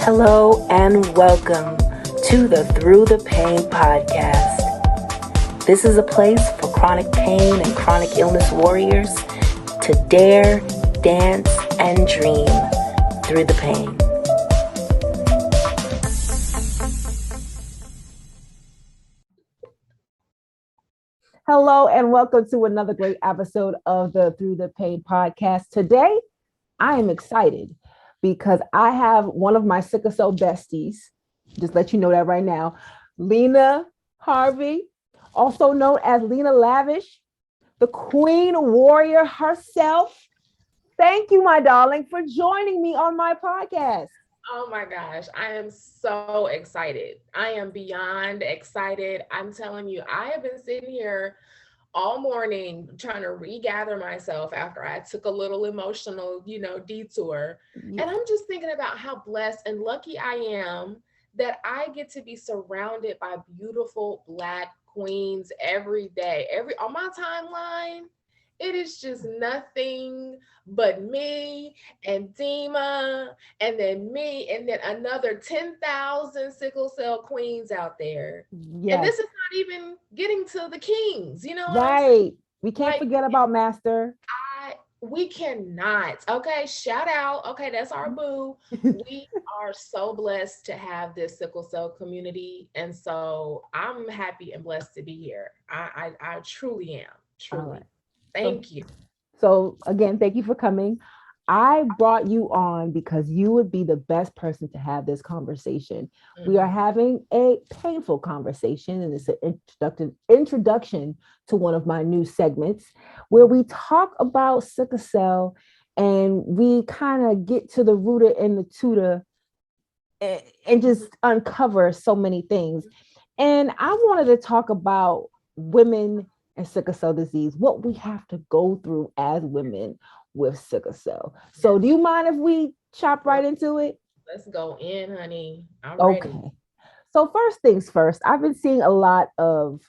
Hello and welcome to the Through the Pain podcast. This is a place for chronic pain and chronic illness warriors to dare, dance, and dream through the pain. Hello and welcome to another great episode of the Through the Pain podcast. Today, I am excited because I have one of my sickle cell besties, just let you know that right now, Lena Harvey, also known as Lena Lavish, the Queen Warrior herself. Thank you, my darling, for joining me on my podcast. Oh my gosh, I am so excited. I am beyond excited. I'm telling you, I have been sitting here all morning trying to regather myself after I took a little emotional, detour. And I'm just thinking about how blessed and lucky I am that I get to be surrounded by beautiful Black queens every day. On my timeline, it is just nothing but me and DIma, and then me, and then another 10,000 sickle cell queens out there. Yes. And this is not even getting to the kings, Right. We can't forget about Master. We cannot. Okay, shout out. Okay, that's our boo. We are so blessed to have this sickle cell community. And so I'm happy and blessed to be here. I truly am. Truly. Right. Thank you. So again, thank you for coming. I brought you on because you would be the best person to have this conversation. Mm-hmm. We are having a painful conversation, and it's an introduction to one of my new segments where we talk about sickle cell and we kind of get to the rooter and the tutor and just uncover so many things. And I wanted to talk about women and sickle cell disease, what we have to go through as women with sickle cell. So do you mind if we chop right into it? Let's go in, honey. I'm okay. Ready. So first things first, I've been seeing a lot of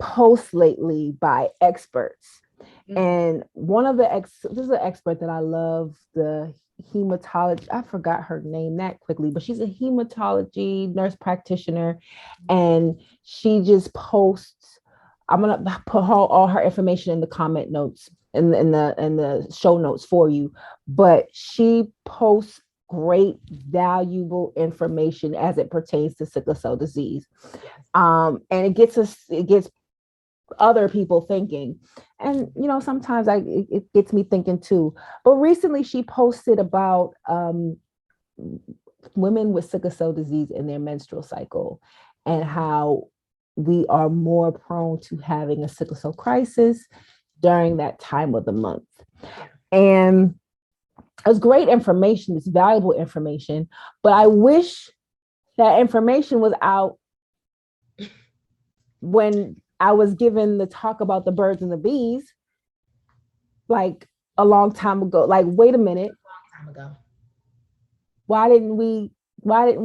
posts lately by experts. Mm-hmm. And one of this is an expert that I love, the hematology, I forgot her name that quickly, but she's a hematology nurse practitioner. And she just posts, I'm going to put all her information in the comment notes in the show notes for you. But she posts great, valuable information as it pertains to sickle cell disease. And it gets other people thinking. And, sometimes it gets me thinking too. But recently she posted about women with sickle cell disease in their menstrual cycle and how we are more prone to having a sickle cell crisis during that time of the month. And it's great information, it's valuable information, but I wish that information was out when I was given the talk about the birds and the bees, like a long time ago. Like, wait a minute. A long time ago. Why didn't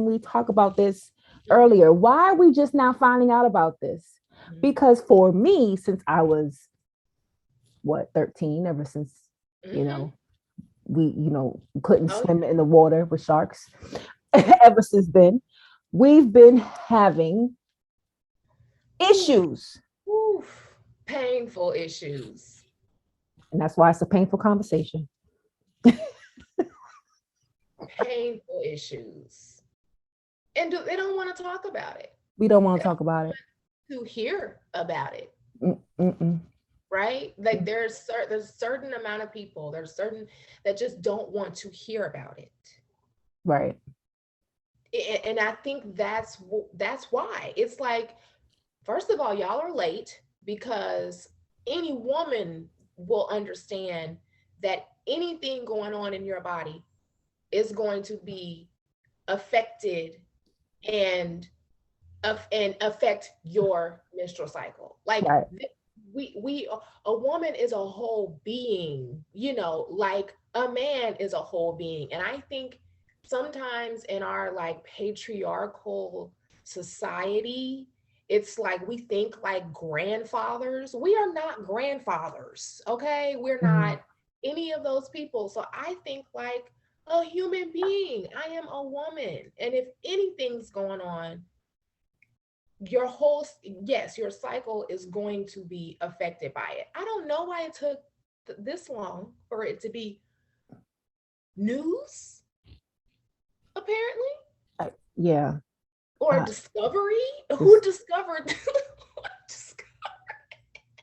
we talk about this earlier? Why are we just now finding out about this? Mm-hmm. Because for me, since I was 13, ever since, mm-hmm. We couldn't swim in the water with sharks. Ever since then, we've been having issues. Oof. Painful issues. And that's why it's a painful conversation. Painful issues. And they don't want to talk about it. We don't want to talk about it. To hear about it. Mm-mm. Right? Like there's a certain amount of people, there's certain that just don't want to hear about it. Right. And I think that's why. It's like, first of all, y'all are late, because any woman will understand that anything going on in your body is going to be affected and affect your menstrual cycle. Like, right. A woman is a whole being, like a man is a whole being. And I think sometimes in our like patriarchal society, it's like we think like grandfathers. We are not grandfathers, okay? We're not any of those people. So I think like a human being. I am a woman. And if anything's going on, your whole, yes, your cycle is going to be affected by it. I don't know why it took this long for it to be news, apparently, Yeah. or Uh, discovery. Who this, discovered?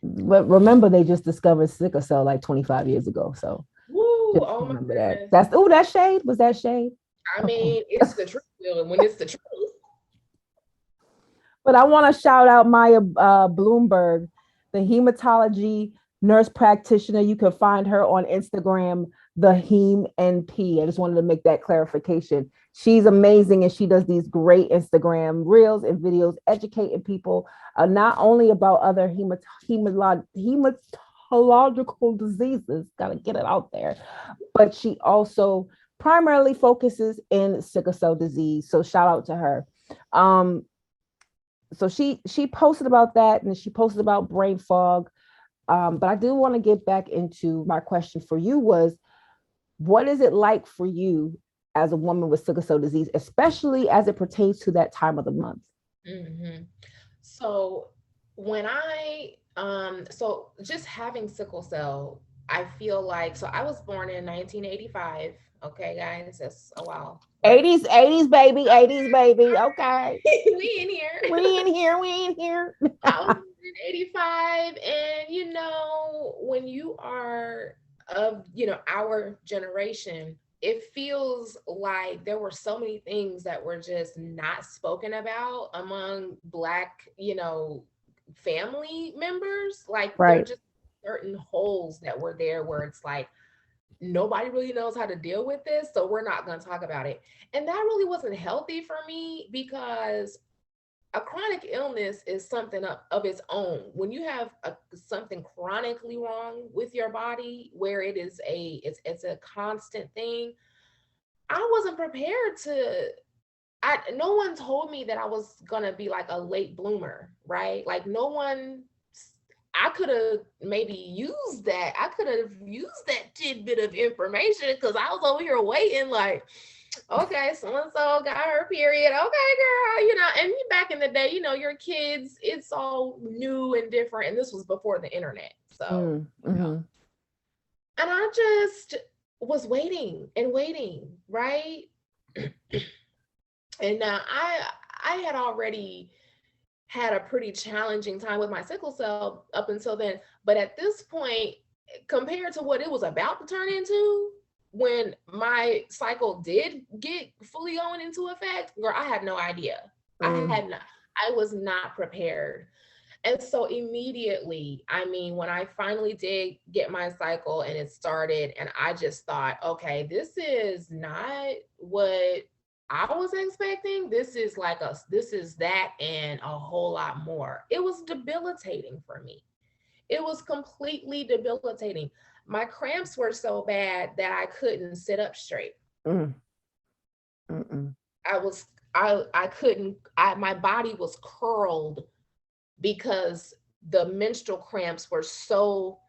but remember, they just discovered sickle cell like 25 years ago. So Woo! just Oh my remember that. goodness. That shade. Was that shade? I Okay. mean, it's the truth. And when it's the truth, But I want to shout out Maya Bloomberg, the hematology nurse practitioner. You can find her on Instagram, the Heme NP. I just wanted to make that clarification. She's amazing, and she does these great Instagram reels and videos educating people not only about other hematological diseases, gotta get it out there, but she also primarily focuses in sickle cell disease. So shout out to her. Um, so she posted about that, and she posted about brain fog. But I do want to get back into my question for you was, what is it like for you as a woman with sickle cell disease, especially as it pertains to that time of the month? mm-hmm. So when so just having sickle cell, I feel like, so I was born in 1985. Okay, guys, that's a while. But 80s baby, 80s baby. Okay. we in here. We in here. I was in 85, and when you are of, our generation, it feels like there were so many things that were just not spoken about among Black, family members. Like there are Right. just certain holes that were there where it's like nobody really knows how to deal with this, so we're not going to talk about it. And that really wasn't healthy for me, because a chronic illness is something of its own. When you have something chronically wrong with your body, where it is it's a constant thing, I wasn't prepared to. No one told me that I was gonna be like a late bloomer, right? Like no one. I could have maybe used that. I could have used that tidbit of information, because I was over here waiting, like, okay, so and so got her period. Okay, girl, and back in the day, your kids, it's all new and different. And this was before the internet. So, Mm-hmm. and I just was waiting and waiting, right? And now I had already had a pretty challenging time with my sickle cell up until then. But at this point, compared to what it was about to turn into, when my cycle did get fully going into effect, girl, I had no idea. I was not prepared. And so immediately, I mean, when I finally did get my cycle and it started, and I just thought, okay, this is not what I was expecting. This is that and a whole lot more. It was debilitating for me. It was completely debilitating. My cramps were so bad that I couldn't sit up straight. Mm. Mm-mm. I couldn't, my body was curled because the menstrual cramps were so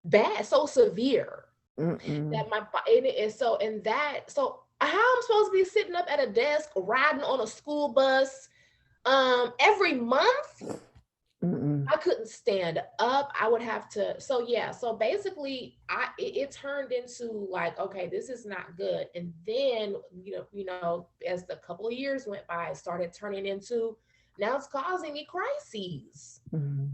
bad, so severe, Mm-mm. that my body, so how I'm supposed to be sitting up at a desk riding on a school bus every month? Mm-mm. I couldn't stand up. I would have to. So yeah. So basically, it turned into like, okay, this is not good. And then as the couple of years went by, it started turning into, now it's causing me crises. Mm-hmm.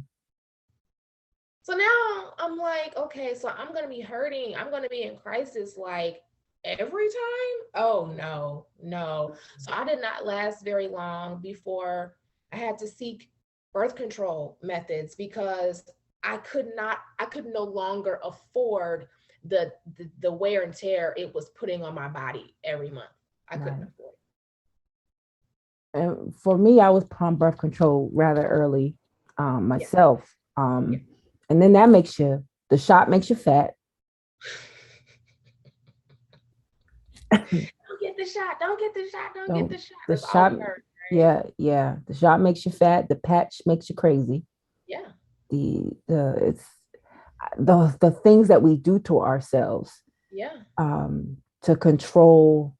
So now I'm like, okay, so I'm gonna be hurting. I'm gonna be in crisis like every time. Oh no, no. So I did not last very long before I had to seek birth control methods, because I could no longer afford the wear and tear it was putting on my body every month. I couldn't Right. afford And for me, I was put on birth control rather early it. myself. Yeah. And then that makes you, the shot makes you fat. Don't get the shot. Don't get the shot. Don't get So the shot. the That's all shot, we heard, right? yeah, the shot makes you fat. The patch makes you crazy. Yeah. The it's the things that we do to ourselves. Yeah. To control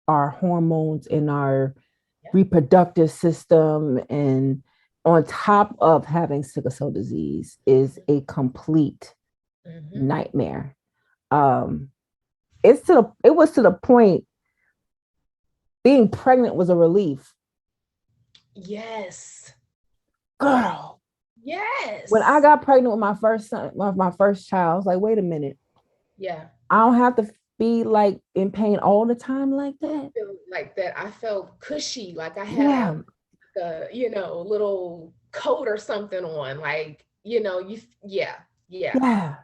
our hormones in our Yeah. reproductive system. And on top of having sickle cell disease is a complete Mm-hmm. nightmare. Um, it was to the point being pregnant was a relief. Yes. Girl, when I Yes. got pregnant with my first son, my first child, I was like, wait a minute, Yeah. I don't have to be like in pain all the time like that. Feel like that. I felt cushy, like I had Yeah, little coat or something on. Like, yeah, yeah, yeah.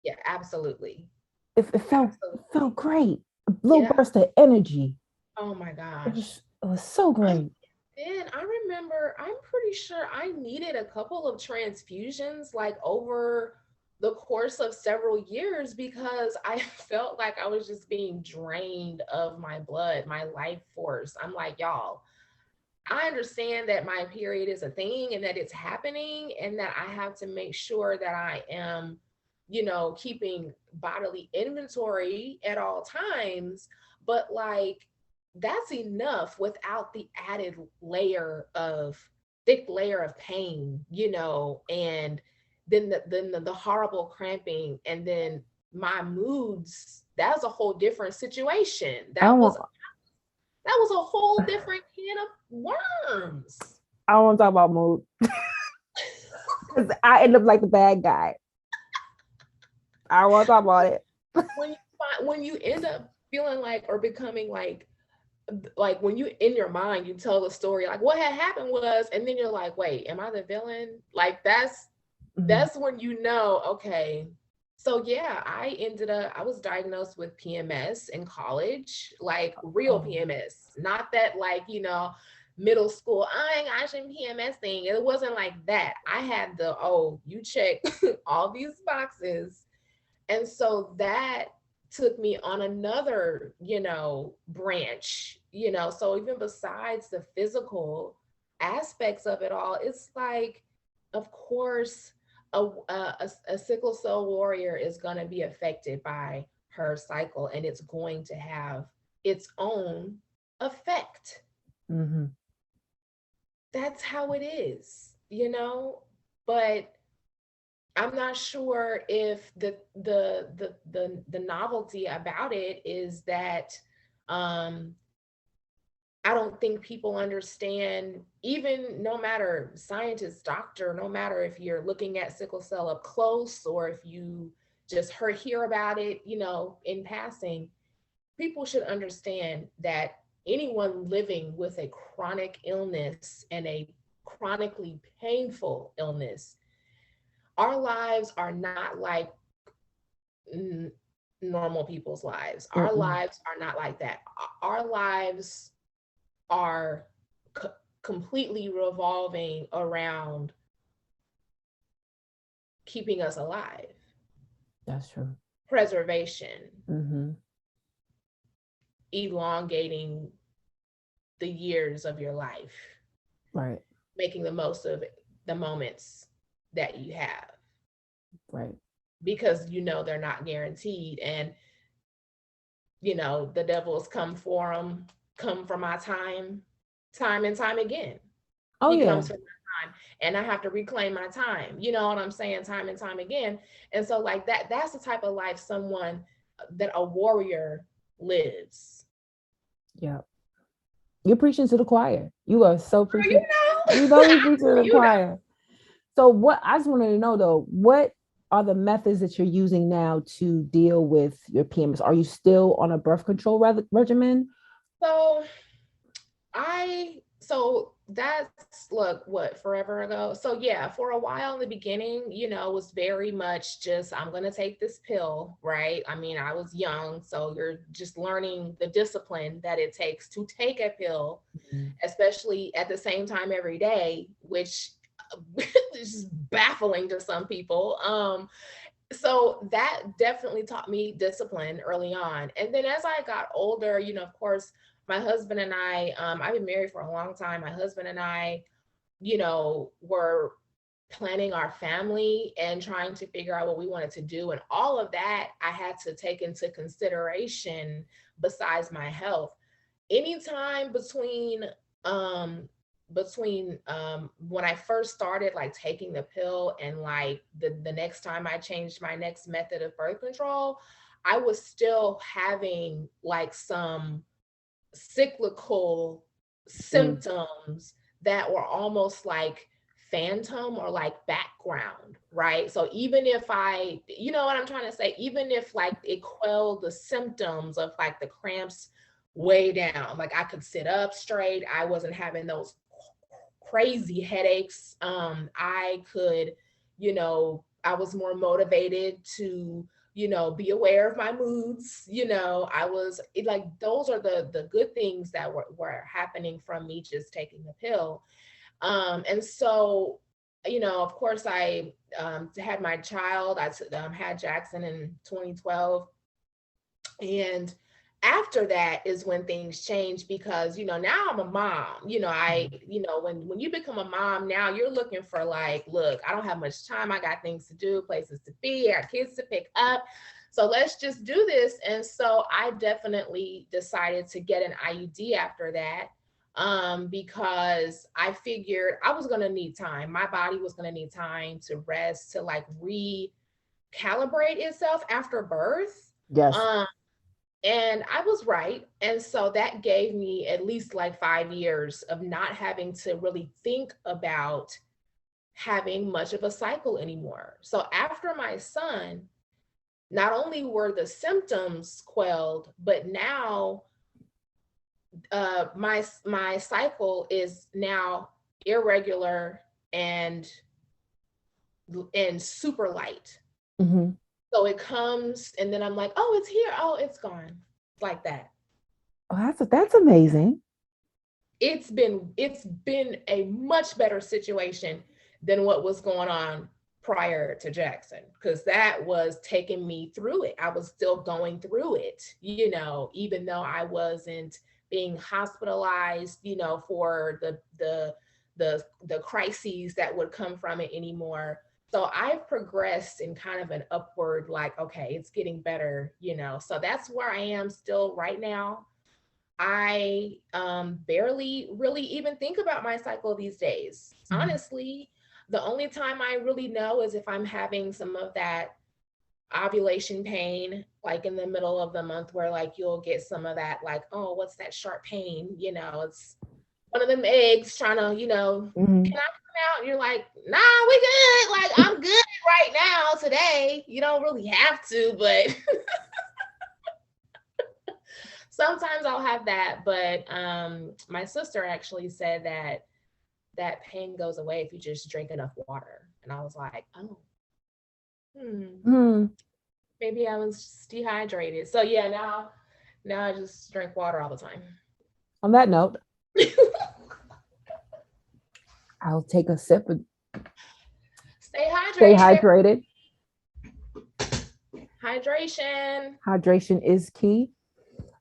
yeah, absolutely. It Absolutely. felt great. A little Yeah. burst of energy. Oh my gosh. It was so I great. then I remember, I'm pretty sure I needed a couple of transfusions like over the course of several years because I felt like I was just being drained of my blood, my life force. I'm like, y'all, I understand that my period is a thing and that it's happening and that I have to make sure that I am, keeping bodily inventory at all times. But like, that's enough without the added thick layer of pain, and then the horrible cramping and then my moods. That's a whole different situation. I That don't was want that was a whole different can of worms. I don't want to talk about mood because I end up like the bad guy. I don't want to talk about it. When you end up feeling like or becoming like when you in your mind you tell the story like what had happened was, and then you're like, wait, am I the villain? Like Mhm. that's when okay. So yeah, I was diagnosed with PMS in college, like real Oh, PMS, not that like, middle school, I ain't got some PMS thing. It wasn't like that. I had you check all these boxes. And so that took me on another, branch, so even besides the physical aspects of it all, it's like, of course, a sickle cell warrior is going to be affected by her cycle and it's going to have its own effect. mm-hmm. That's how it is, but I'm not sure if the novelty about it is that um I don't think people understand, even no matter scientist, doctor, no matter if you're looking at sickle cell up close or if you just hear about it, in passing, people should understand that anyone living with a chronic illness and a chronically painful illness, our lives are not like n- normal people's lives. Our Mm-mm. lives are not like that. Our lives are completely revolving around keeping us alive, That's true. preservation, Mm-hmm. elongating the years of your life, Right, making the most of the moments that you have right. because they're not guaranteed. And the devils come for my time and time again. Oh He yeah. comes for my time and I have to reclaim my time. You know what I'm saying? Time and time again. And so like that's the type of life someone that a warrior lives. Yeah. You're preaching to the choir. You are so Girl, preaching. You know you preaching to the you know. choir. So what I just wanted to know though, what are the methods that you're using now to deal with your PMS? Are you still on a birth control regimen? So so that's look what forever ago. So yeah, for a while in the beginning, was very much just I'm gonna take this pill, right? I mean, I was young, so you're just learning the discipline that it takes to take a pill, Mhm. especially at the same time every day, which is baffling to some people. So that definitely taught me discipline early on. And then as I got older, of course, my husband and I've been married for a long time. My husband and I, were planning our family and trying to figure out what we wanted to do. And all of that I had to take into consideration besides my health. Anytime when I first started like taking the pill and like the next time I changed my next method of birth control, I was still having like some cyclical symptoms that were almost like phantom or like background, right? So even if I, you know what I'm trying to say, even if like it quelled the symptoms of like the cramps way down, like I could sit up straight, I wasn't having those crazy headaches. I could, I was more motivated to, be aware of my moods. I was like, those are the good things that were happening from me just taking the pill. And so, of course, I had my child. I had Jackson in 2012. And after that is when things change because, now I'm a mom. When you become a mom, now you're looking for like, look, I don't have much time. I got things to do, places to be, I got kids to pick up. So let's just do this. And so I definitely decided to get an IUD after that. Because I figured I was going to need time. My body was going to need time to rest, to like recalibrate itself after birth. Yes. And I was right. And so that gave me at least like 5 years of not having to really think about having much of a cycle anymore. So after my son, not only were the symptoms quelled, but now my cycle is now irregular and super light. Mm-hmm. So it comes and then I'm like, oh, it's here. Oh, it's gone. Like that. Oh, that's amazing. It's been a much better situation than what was going on prior to Jackson, because that was taking me through it. I was still going through it, even though I wasn't being hospitalized, for the crises that would come from it anymore. So I've progressed in kind of an upward, like, okay, it's getting better, so that's where I am still right now. I barely really even think about my cycle these days. Mm-hmm. Honestly, the only time I really know is if I'm having some of that ovulation pain, like in the middle of the month, where like you'll get some of that, like, oh, what's that sharp pain? It's one of them eggs trying to, Mm-hmm. can I come out? And you're like, nah, we good. Like, I'm good right now today. You don't really have to, but sometimes I'll have that. But my sister actually said that pain goes away if you just drink enough water. And I was like, oh, maybe I was just dehydrated. So yeah, now I just drink water all the time. On that note, I'll take a sip and stay hydrated. Hydration is key.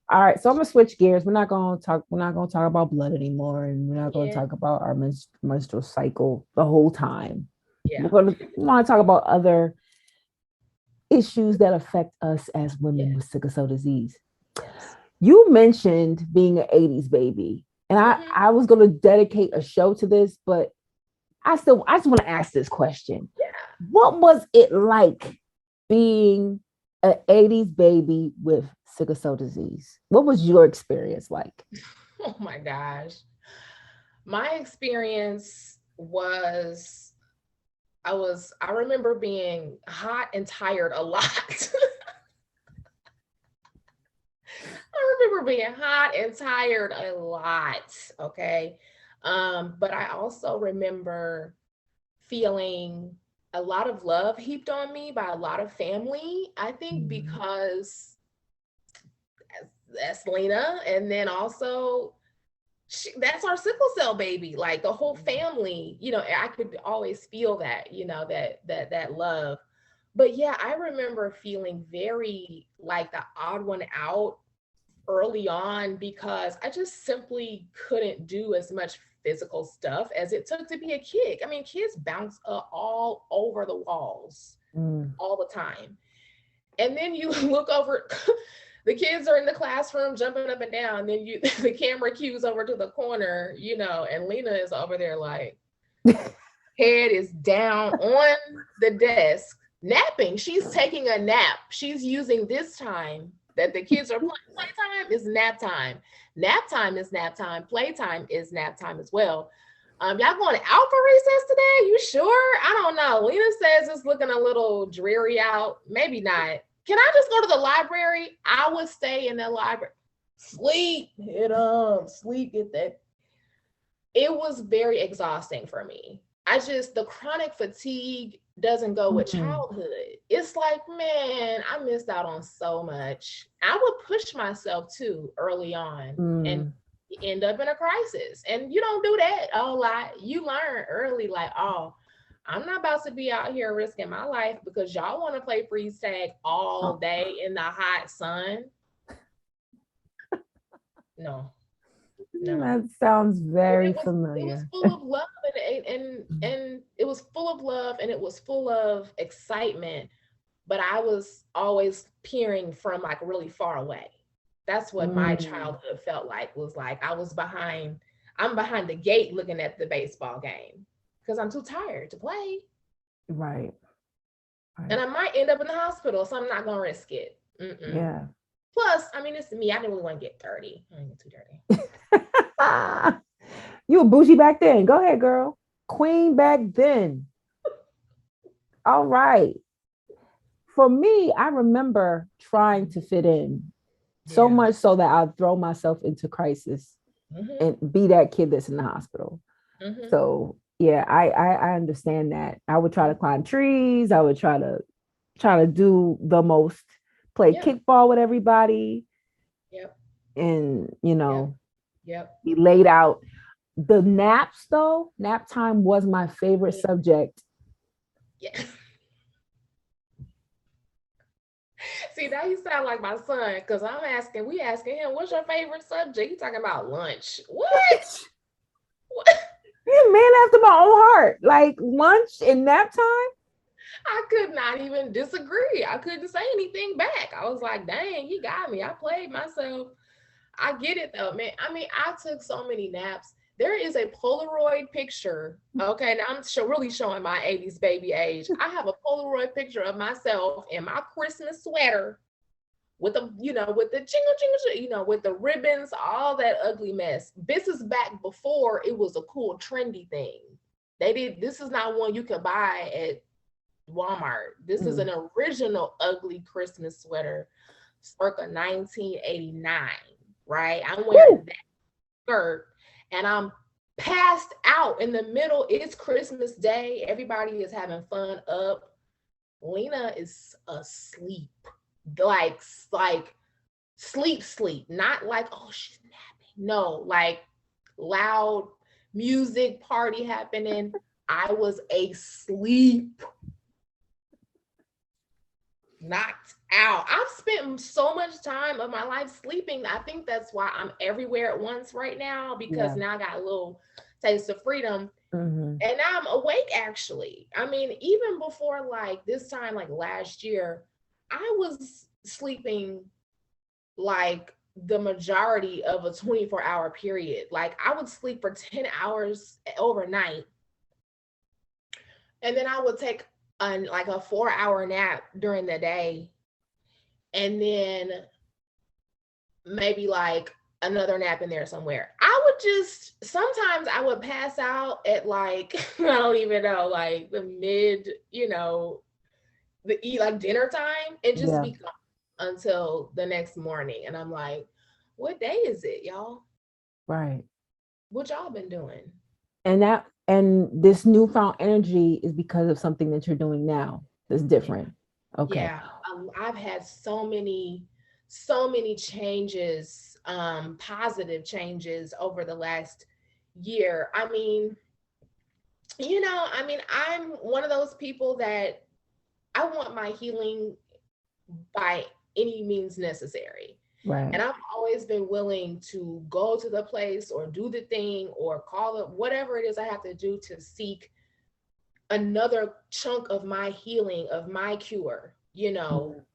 All right, so I'm gonna switch gears. We're not gonna talk about blood anymore, and we're not gonna talk about our menstrual cycle the whole time. Yeah. We want to talk about other issues that affect us as women with sickle cell disease. Yes. You mentioned being an 80s baby, and I was gonna dedicate a show to this, but I just want to ask this question. Yeah. What was it like being an 80s baby with sickle cell disease? What was your experience like? Oh my gosh. My experience was, I remember being hot and tired a lot. I remember being hot and tired a lot. Okay. But I also remember feeling a lot of love heaped on me by a lot of family. I think because that's Lena, and then also that's our sickle cell baby. Like the whole family, I could always feel that, that love. But yeah, I remember feeling very like the odd one out early on because I just simply couldn't do as much physical stuff as it took to be a kid. I mean, kids bounce all over the walls all the time. And then you look over, the kids are in the classroom jumping up and down. Then the camera cues over to the corner, and Lena is over there like, head is down on the desk, napping. She's taking a nap. She's using this time that the kids are playing. Playtime is nap time. Nap time is nap time. Playtime is nap time as well. Y'all going out for recess today? You sure? I don't know. Lena says it's looking a little dreary out. Maybe not. Can I just go to the library? I would stay in the library. Sleep. Sleep. Get that. It was very exhausting for me. The chronic fatigue doesn't go with childhood. It's like, man, I missed out on so much. I would push myself too early on and end up in a crisis. And you don't do that a lot. You learn early, like, oh, I'm not about to be out here risking my life because y'all want to play freeze tag all day in the hot sun. No. That sounds very familiar. It was full of love and it was full of love and it was full of excitement, but I was always peering from like really far away. That's what my childhood felt like. Was like I'm behind the gate looking at the baseball game because I'm too tired to play. Right. And I might end up in the hospital, so I'm not gonna risk it. Yeah. Plus, I mean, it's me. I didn't really want to get dirty. I didn't get too dirty. You were bougie back then. Go ahead, girl. Queen back then. All right. For me, I remember trying to fit in so much so that I'd throw myself into crisis and be that kid that's in the hospital. So yeah, I understand that. I would try to climb trees. I would try to do the most, play kickball with everybody. Yep. And be laid out. The naps though, nap time was my favorite subject. Yeah. See, now you sound like my son, because we asking him, what's your favorite subject? He's talking about lunch. What? What? Yeah, man after my own heart. Like lunch and nap time. I could not even disagree. I couldn't say anything back. I was like, dang, he got me. I played myself. I get it though, man. I mean, I took so many naps. There is a Polaroid picture. Okay, now I'm really showing my 80s baby age. I have a Polaroid picture of myself in my Christmas sweater with the, with the jingle, with the ribbons, all that ugly mess. This is back before it was a cool, trendy thing. This is not one you could buy at Walmart. This is an original ugly Christmas sweater, circa 1989, right? I'm wearing that skirt. And I'm passed out in the middle. It's Christmas Day. Everybody is having fun up. Lena is asleep. Like sleep. Not like, oh, she's napping. No, like loud music party happening. I was asleep. Knocked out. I've spent so much time of my life sleeping. I think that's why I'm everywhere at once right now, because now I got a little taste of freedom. And now I'm awake actually. I mean, even before like this time, like last year, I was sleeping like the majority of a 24-hour period. Like I would sleep for 10 hours overnight. And then I would take like a 4-hour nap during the day, and then maybe like another nap in there somewhere. Sometimes I would pass out at like, I don't even know, like the mid, like dinner time, and just be gone until the next morning. And I'm like, what day is it, y'all? Right. What y'all been doing? And this newfound energy is because of something that you're doing now that's different. Okay. Yeah. I've had so many changes, positive changes over the last year. I mean, I'm one of those people that I want my healing by any means necessary. Right. And I've always been willing to go to the place or do the thing or call it whatever it is I have to do to seek another chunk of my healing, of my cure,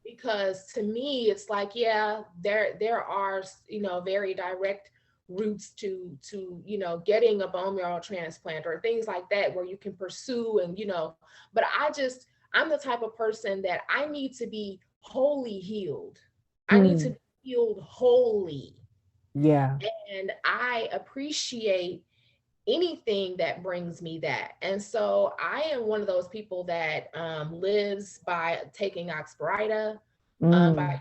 because to me it's like, yeah, there are, very direct routes to getting a bone marrow transplant or things like that where you can pursue and but I'm the type of person that I need to be wholly healed. I need to be healed wholly. Yeah. And I appreciate anything that brings me that. And so I am one of those people that lives by taking Oxbryta. I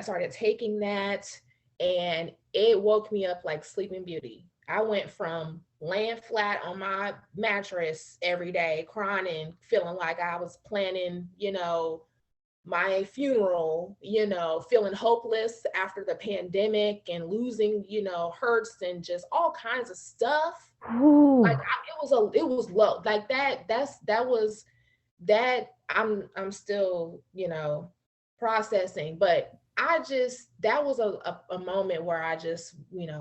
started taking that, and it woke me up like Sleeping Beauty. I went from laying flat on my mattress every day, crying, feeling like I was planning, my funeral, feeling hopeless after the pandemic and losing, hurts and just all kinds of stuff. Like it was low like that. That was that I'm still, processing, but that was a moment where I just,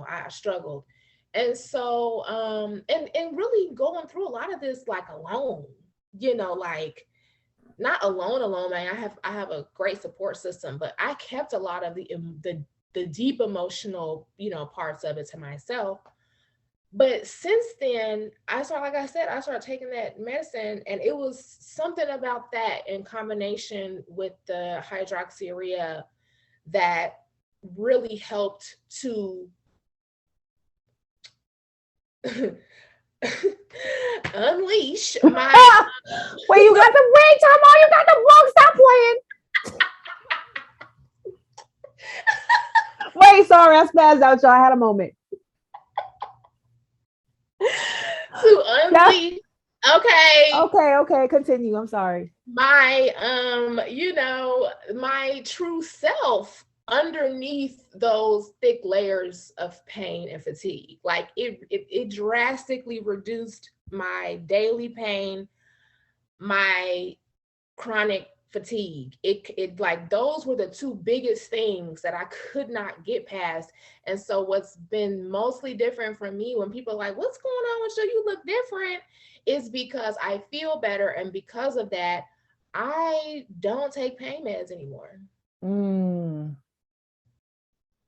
I struggled. And so, and really going through a lot of this, like alone, like not alone, man. I have a great support system, but I kept a lot of the deep emotional, parts of it to myself. But since then, I started taking that medicine, and it was something about that in combination with the hydroxyurea that really helped to unleash my. Wait, you got the wait, Tom. You got the book. Stop playing. Wait, sorry, I spazzed out, y'all. I had a moment. To unleash. Okay. Continue. I'm sorry. My my true self underneath those thick layers of pain and fatigue. Like it drastically reduced my daily pain, my chronic fatigue. It like those were the two biggest things that I could not get past. And so what's been mostly different from me when people are like, what's going on with you? You look different, is because I feel better. And because of that, I don't take pain meds anymore.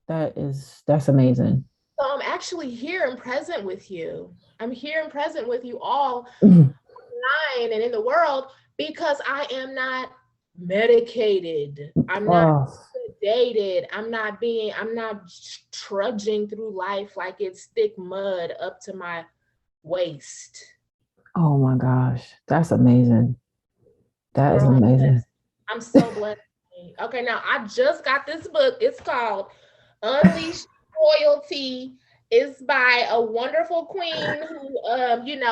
That's amazing. So I'm actually here and present with you. I'm here and present with you all online and in the world because I am not medicated. I'm not sedated. I'm not trudging through life like it's thick mud up to my waist. Oh my gosh, that's amazing. That is amazing. I'm so blessed. Okay, now I just got this book. It's called Unleash Royalty. It's by a wonderful queen who,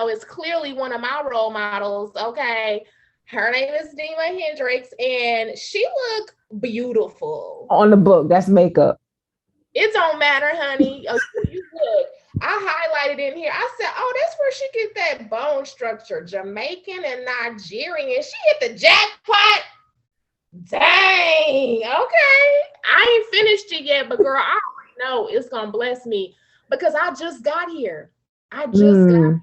is clearly one of my role models. Okay, her name is DIma Hendricks, and she look beautiful on the book. That's makeup. It don't matter, honey. You look. I highlighted in here. I said, "Oh, that's where she get that bone structure, Jamaican and Nigerian. She hit the jackpot." Dang. Okay. I ain't finished it yet, but girl, I already know it's gonna bless me because I just got here. Got here.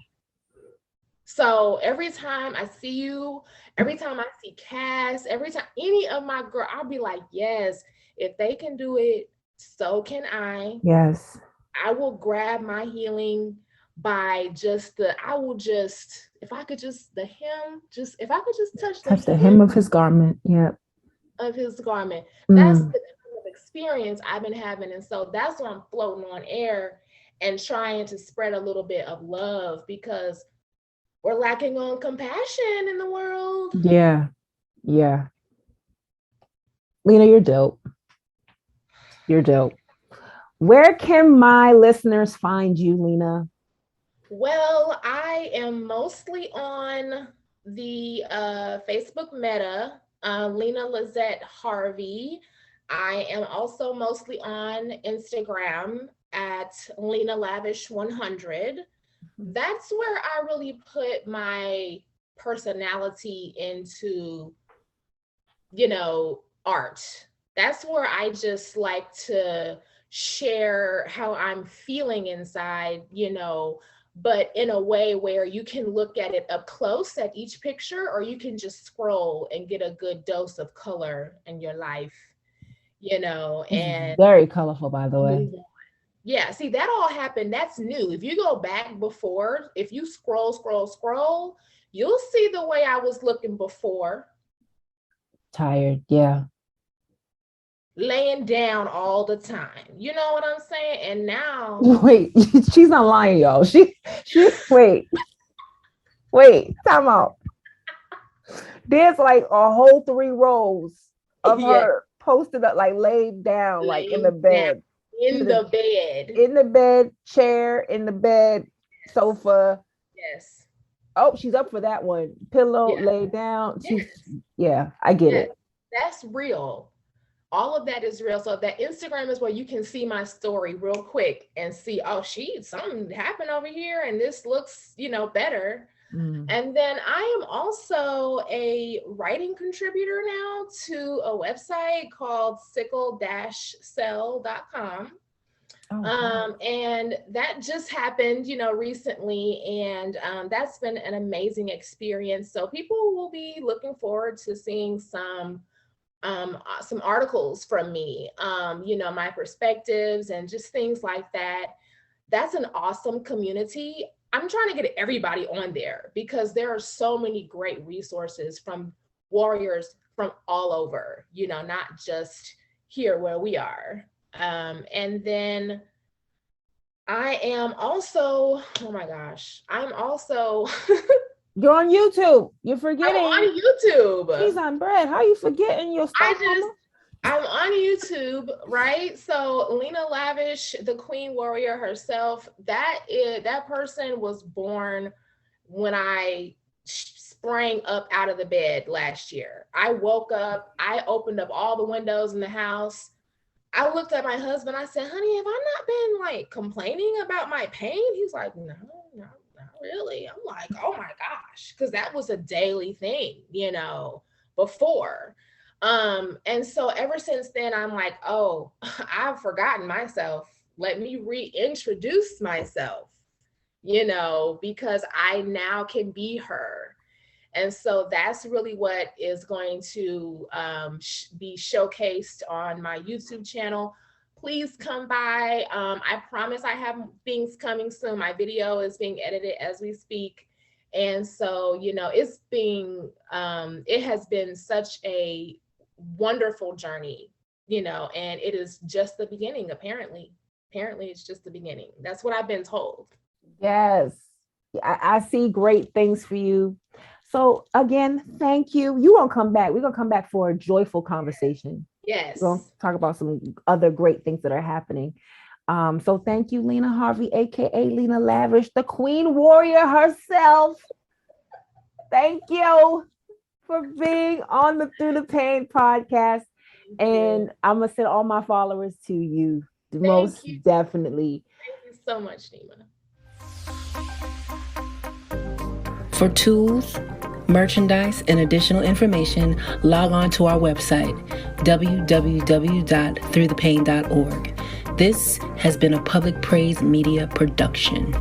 So every time I see you, every time I see Cass, every time any of my girl, I'll be like, yes, if they can do it, so can I. Yes. I will grab my healing by if I could just touch the hem of his garment. Yep. Of his garment. That's the kind of experience I've been having. And so that's why I'm floating on air and trying to spread a little bit of love because we're lacking on compassion in the world. Yeah. Yeah. Lena, you're dope. You're dope. Where can my listeners find you, Lena? Well, I am mostly on the Facebook Meta, Lena Lizette Harvey. I am also mostly on Instagram at Lena Lavish 100. That's where I really put my personality into, art. That's where I just like to share how I'm feeling inside, but in a way where you can look at it up close at each picture, or you can just scroll and get a good dose of color in your life, and very colorful, by the way. move on. Yeah, see, that all happened. That's new. If you go back before, if you scroll, you'll see the way I was looking before. Tired, yeah. Laying down all the time. You know what I'm saying? And now Wait, she's not lying, y'all. She wait, time out. There's like a whole 3 rows of her posted up, like laid down, like in the bed. In the bed, chair, in the bed, sofa. Yes. Oh, she's up for that one. Pillow, laid down. I get it. That's real. All of that is real. So that Instagram is where you can see my story real quick and see, oh, something happened over here and this looks, better. And then I am also a writing contributor now to a website called sickle-cell.com. And that just happened, recently. And that's been an amazing experience. So people will be looking forward to seeing some articles from me, my perspectives and just things like that. That's an awesome community. I'm trying to get everybody on there because there are so many great resources from warriors from all over, not just here where we are. And then I am also, You're on YouTube. You're forgetting. I'm on YouTube. She's on bread. How are you forgetting your stuff? I'm on YouTube, right? So Lena Lavish, the Queen Warrior herself, that person was born when I sprang up out of the bed last year. I woke up, I opened up all the windows in the house. I looked at my husband, I said, honey, have I not been like complaining about my pain? He's like, no, not really. I'm like, oh my gosh, because that was a daily thing, before. And so ever since then, I'm like, oh, I've forgotten myself. Let me reintroduce myself, because I now can be her. And so that's really what is going to be showcased on my YouTube channel. Please come by. I promise I have things coming soon. My video is being edited as we speak. And so, it has been such a wonderful journey, and it is just the beginning, apparently. Apparently, it's just the beginning. That's what I've been told. Yes. I see great things for you. So again, thank you. You're going to come back. We're going to come back for a joyful conversation. Yes. We're going to talk about some other great things that are happening. So thank you, Lena Harvey, aka Lena Lavish, the Queen Warrior herself. Thank you for being on the Through the Pain podcast. And I'm going to send all my followers to you. Most definitely. Thank you so much, Nima. For tools, merchandise, and additional information, log on to our website, www.throughthepain.org. This has been a Public Praise Media production.